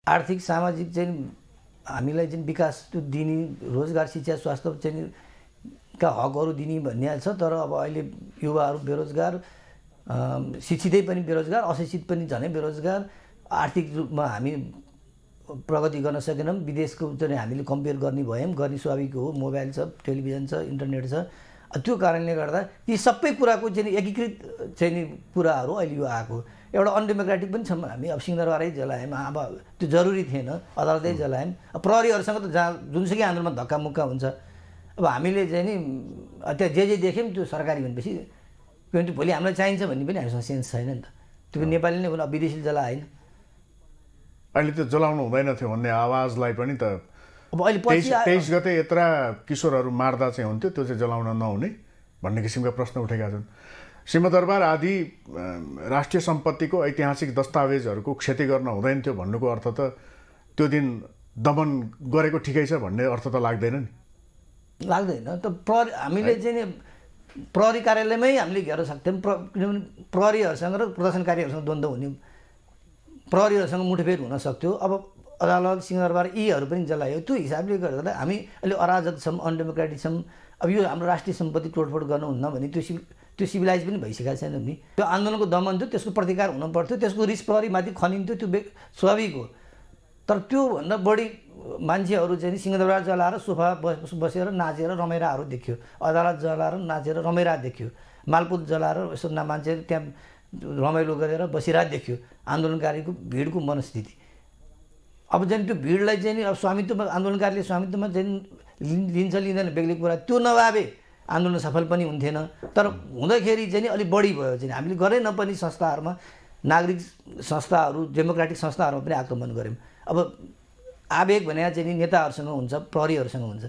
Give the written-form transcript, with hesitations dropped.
आर्थिक सामाजिक चाहिँ हामीलाई चाहिँ विकास त्यो दिने रोजगार शिक्षा स्वास्थ्य चाहिँ का हकहरू दिने भन्ने छ। तर अब अहिले युवाहरू बेरोजगार, शिक्षितै पनि बेरोजगार, अशिक्षित पनि झनै बेरोजगार, आर्थिक रूपमा हामी प्रगति गर्न सकेनौँ। विदेशको चाहिँ हामीले कम्पेयर गर्ने भयौँ, गर्ने स्वाभाविक हो। मोबाइल छ, टेलिभिजन छ, इन्टरनेट छ। त्यो कारणले गर्दा ती सबै कुराको चाहिँ एकीकृत चाहिँ कुराहरू अहिले यो आएको। एउटा अनडेमोक्रेटिक पनि छौँ हामी। अब सिंहदरबारै जलायौँ, अब त्यो जरुरी थिएन, अदालतै जलायौँ। प्रहरीहरूसँग त जहाँ जुनसुकै आन्दोलनमा धक्कामुक्का हुन्छ। अब हामीले चाहिँ नि त्यहाँ जे देख्यौँ त्यो सरकारी भनेपछि किनभने भोलि हामीलाई चाहिन्छ भन्ने पनि हामीसँग सेन्स छैन नि त। त्यो नेपाली नै हो, विदेशी जलाएन। अहिले त्यो जलाउनु हुँदैन थियो भन्ने आवाजलाई पनि त अब अहिले 23 गते यत्रा किशोरहरू मार्दा चाहिँ हुन्थ्यो, त्यो चाहिँ जलाउन नहुने भन्ने किसिमका प्रश्न उठेका छन्। सिंहदरबार आदि राष्ट्रिय सम्पत्तिको ऐतिहासिक दस्तावेजहरूको क्षति गर्न हुँदैन थियो भन्नुको अर्थ त त्यो दिन दमन गरेको ठिकै छ भन्ने अर्थ त लाग्दैन नि। लाग्दैन त। हामीले चाहिँ नि प्रहरी कार्यालयमै हामीले घेर्न सक्थ्यौँ। किनभने प्रहरीहरूसँग र प्रदर्शनकारीहरूसँग द्वन्द्व हुने, प्रहरीहरूसँग मुठभेड हुन सक्थ्यो। अब अदालत, सिंहदरबार यीहरू पनि जलायो। त्यो हिसाबले गर्दा हामी अहिले अराजक छौँ, अनडेमोक्रेटिक छौँ। अब यो हाम्रो राष्ट्रिय सम्पत्ति तोडफोड गर्नुहुन्न भने त्यो सिभिलाइज पनि भइसकेको छैन नि। त्यो आन्दोलनको दमन थियो, त्यसको प्रतिकार हुन पर्थ्यो, त्यसको रिस प्रहरीमाथि खनिन्थ्यो, त्यो स्वाभाविक हो। तर त्योभन्दा बढी मान्छेहरू चाहिँ सिंहदरबार जलाएर सोफा बसेर नाचेर रमाइराहरू देखियो, अदालत जलाएर नाचेर रमाइरा देखियो, मालपुत जलाएर यसो मान्छे त्यहाँ रमाइलो गरेर बसिरहेको देखियो। आन्दोलनकारीको भिडको मनस्थिति। अब चाहिँ त्यो भिडलाई चाहिँ अब स्वामित्वमा, आन्दोलनकारीले स्वामित्वमा चाहिँ लिन्छ लिँदैन बेग्लै कुरा, त्यो नभए आन्दोलन सफल पनि हुन्थेन। तर हुँदाखेरि चाहिँ अलिक बढी भयो। चाहिँ हामीले गरेँ नपर्ने संस्थाहरूमा, नागरिक संस्थाहरू, डेमोक्रेटिक संस्थाहरूमा पनि आक्रमण गऱ्यौँ। अब आवेग भने चाहिँ नेताहरूसँग हुन्छ, प्रहरीहरूसँग हुन्छ।